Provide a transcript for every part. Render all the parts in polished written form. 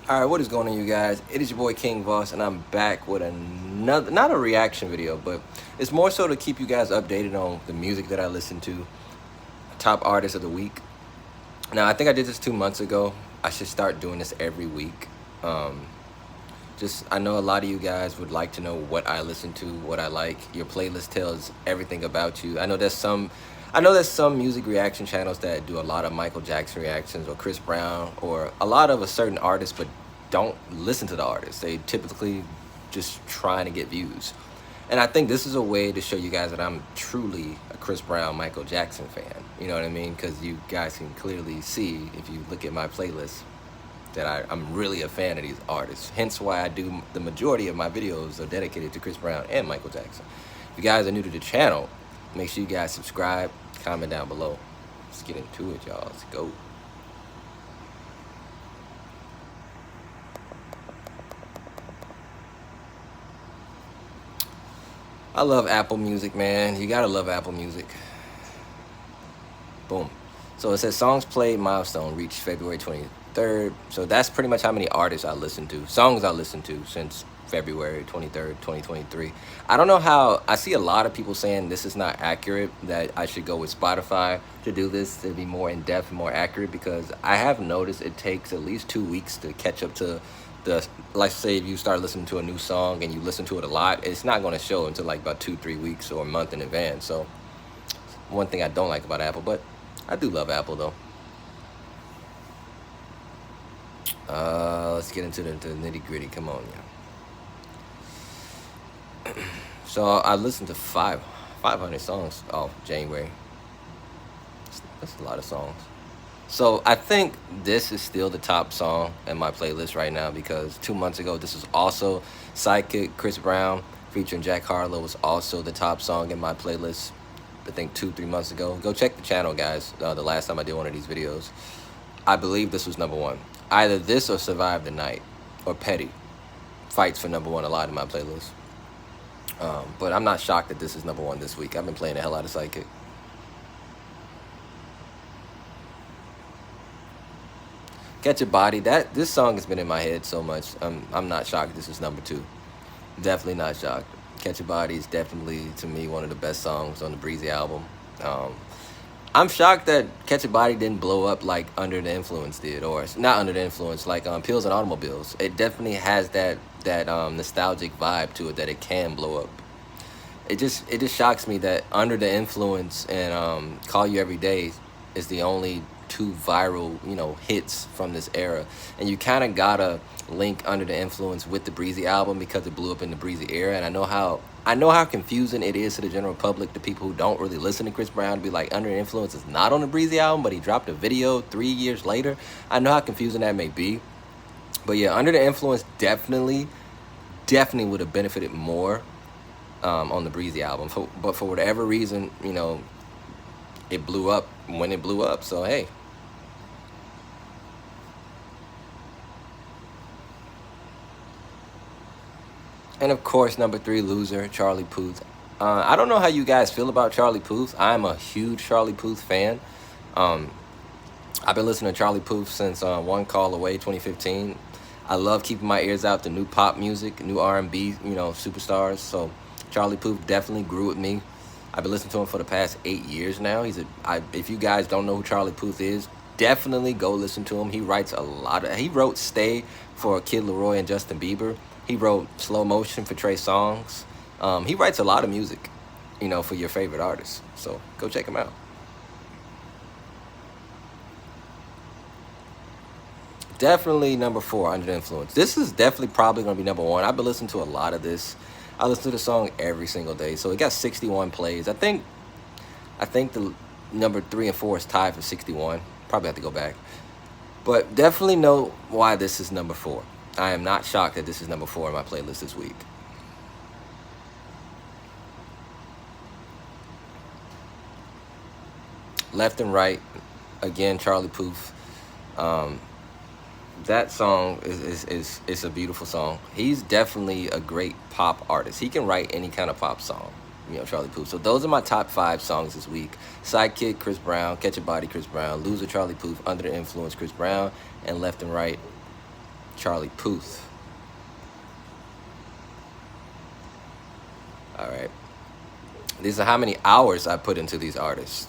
All right, what is going on, you guys? It is your boy King Voss, and I'm back with another, not a reaction video, but it's more so to keep you guys updated on the music that I listen to, top artists of the week. Now, I think I did this 2 months ago. I should start doing this every week. I know a lot of you guys would like to know what I listen to, what I like. Your playlist tells everything about you. I know there's some music reaction channels that do a lot of Michael Jackson reactions or Chris Brown or a lot of a certain artist, but don't listen to the artist. They typically just trying to get views. And I think this is a way to show you guys that I'm truly a Chris Brown, Michael Jackson fan. You know what I mean? Because you guys can clearly see if you look at my playlist that I'm really a fan of these artists. Hence why I do the majority of my videos are dedicated to Chris Brown and Michael Jackson. If you guys are new to the channel, make sure you guys subscribe, comment down below. Let's get into it, y'all. Let's go. I love Apple Music, man. You gotta love Apple Music. Boom. So it says songs played milestone reached February 23rd. So that's pretty much how many artists I listened to, songs I listened to since February 23rd, 2023. I don't know how, I see a lot of people saying this is not accurate, that I should go with Spotify to do this to be more in-depth and more accurate, because I have noticed it takes at least 2 weeks to catch up to like say if you start listening to a new song and you listen to it a lot, it's not going to show until like about 2-3 weeks or a month in advance. So one thing I don't like about Apple, but I do love Apple though. Let's get into the nitty gritty. Come on, yeah. So I listened to 500 songs off January. That's a lot of songs. So I think this is still the top song in my playlist right now, because 2 months ago this was also Sidekick, Chris Brown featuring Jack Harlow was also the top song in my playlist. I think 2-3 months ago. Go check the channel, guys. The last time I did one of these videos, I believe this was #1. Either this or Survive the Night or Petty fights for #1 a lot in my playlist. But I'm not shocked that this is #1 this week. I've been playing the hell out of Sidekick. Catch a Body. This song has been in my head so much. I'm not shocked this is #2. Definitely not shocked. Catch a Body is definitely, to me, one of the best songs on the Breezy album. I'm shocked that Catch a Body didn't blow up like Under the Influence did, or not Under the Influence, like Pills and Automobiles. It definitely has that nostalgic vibe to it that it can blow up. It just shocks me that Under the Influence and Call You Every Day is the only two viral, hits from this era. And you kind of gotta link Under the Influence with the Breezy album because it blew up in the Breezy era. And I know how confusing it is to the general public, the people who don't really listen to Chris Brown, to be like, Under the Influence is not on the Breezy album, but he dropped a video 3 years later. I know how confusing that may be. But yeah, Under the Influence definitely would have benefited more on the Breezy album. But for whatever reason, it blew up when it blew up. So hey. And of course, #3, Loser, Charlie Puth. I don't know how you guys feel about Charlie Puth. I'm a huge Charlie Puth fan. I've been listening to Charlie Puth since One Call Away 2015. I love keeping my ears out to new pop music, new R&B, superstars. So Charlie Puth definitely grew with me. I've been listening to him for the past 8 years now. If you guys don't know who Charlie Puth is, definitely go listen to him. He writes he wrote Stay for Kid Laroi and Justin Bieber. He wrote Slow Motion for Trey Songz. He writes a lot of music, for your favorite artists. So go check him out. Definitely #4, Under the Influence. This is definitely probably going to be #1. I've been listening to a lot of this. I listen to the song every single day. So it got 61 plays. I think the #3 and 4 is tied for 61. Probably have to go back. But definitely know why this is #4. I am not shocked that this is #4 in my playlist this week. Left and Right, again, Charlie Puth. That song is a beautiful song. He's definitely a great pop artist. He can write any kind of pop song, Charlie Puth. So those are my top 5 songs this week. Sidekick, Chris Brown. Catch a Body, Chris Brown. Loser, Charlie Puth. Under the Influence, Chris Brown. And Left and Right, Charlie Puth. All right. These are how many hours I put into these artists.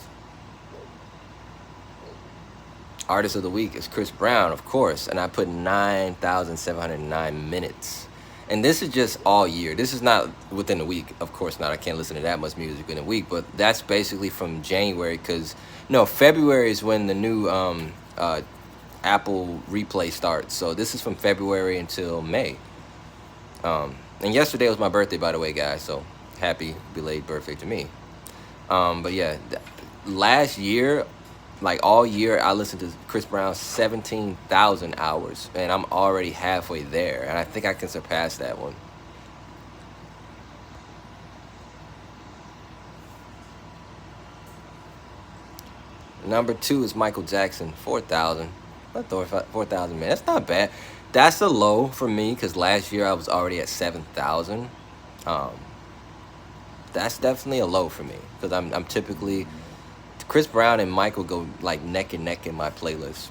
Artist of the week is Chris Brown, of course, and I put 9,709 minutes. And this is just all year. This is not within a week. Of course not. I can't listen to that much music in a week, but that's basically from January, because no, February is when the new Apple Replay starts. So this is from February until May. And yesterday was my birthday, by the way, guys. So happy belated birthday to me. But yeah, last year, like all year, I listened to Chris Brown 17,000 hours, and I'm already halfway there, and I think I can surpass that one. Number 2 is Michael Jackson, 4,000. 4,000, man. That's not bad. That's a low for me, because last year I was already at 7,000. That's definitely a low for me, because I'm typically, Chris Brown and Michael go like neck and neck in my playlist.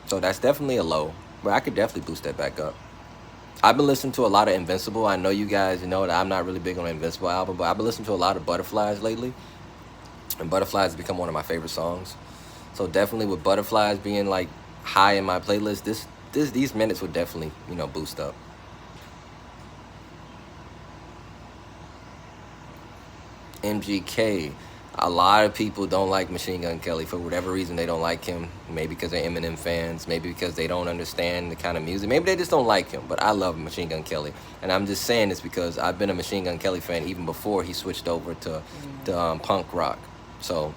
So that's definitely a low, but I could definitely boost that back up. I've been listening to a lot of Invincible. I know you guys know that I'm not really big on the Invincible album, but I've been listening to a lot of Butterflies lately. And Butterflies has become one of my favorite songs. So definitely with Butterflies being like high in my playlist, these minutes would definitely, boost up. MGK. A lot of people don't like Machine Gun Kelly for whatever reason. They don't like him. Maybe because they're Eminem fans. Maybe because they don't understand the kind of music. Maybe they just don't like him. But I love Machine Gun Kelly, and I'm just saying this because I've been a Machine Gun Kelly fan even before he switched over to punk rock. So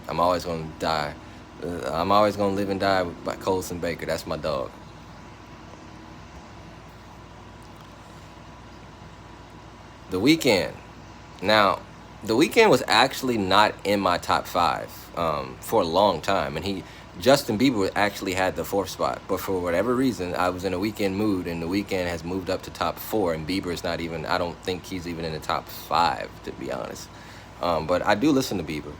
I'm always gonna die. I'm always gonna live and die by Colson Baker. That's my dog. The Weeknd. Now, The Weeknd was actually not in my top 5 for a long time, and Justin Bieber actually had the 4th spot, but for whatever reason, I was in a Weeknd mood, and The Weeknd has moved up to top 4, and Bieber is not even, I don't think he's even in the top 5, to be honest. But I do listen to Bieber.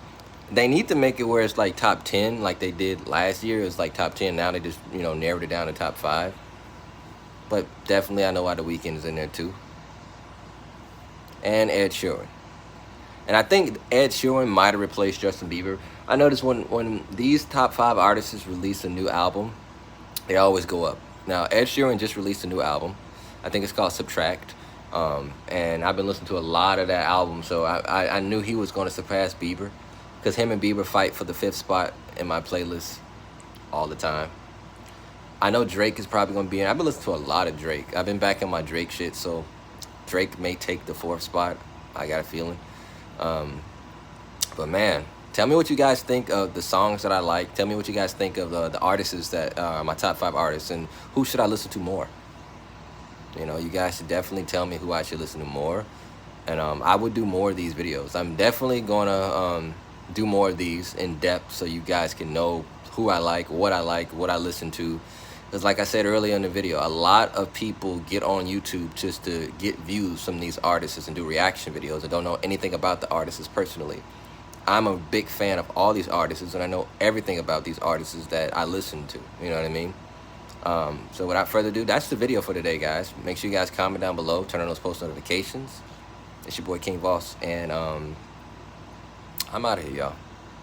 They need to make it where it's like top 10, like they did last year. It was like top 10. Now they just, narrowed it down to top 5. But definitely I know why The Weeknd is in there too. And Ed Sheeran. And I think Ed Sheeran might have replaced Justin Bieber. I noticed when these top 5 artists release a new album, they always go up. Now, Ed Sheeran just released a new album. I think it's called Subtract. And I've been listening to a lot of that album, so I knew he was going to surpass Bieber, because him and Bieber fight for the 5th spot in my playlist all the time. I know Drake is probably going to be in. I've been listening to a lot of Drake. I've been back in my Drake shit, so Drake may take the 4th spot. I got a feeling. But man, tell me what you guys think of the songs that I like. Tell me what you guys think of the artists that are my top 5 artists, and who should I listen to more. You guys should definitely tell me who I should listen to more, and I would do more of these videos. I'm definitely gonna do more of these in depth, so you guys can know who I like, what I listen to. Because like I said earlier in the video, a lot of people get on YouTube just to get views from these artists and do reaction videos and don't know anything about the artists personally. I'm a big fan of all these artists, and I know everything about these artists that I listen to. You know what I mean? So without further ado, that's the video for today, guys. Make sure you guys comment down below, turn on those post notifications. It's your boy King Voss, and I'm out of here, y'all.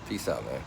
Peace out, man.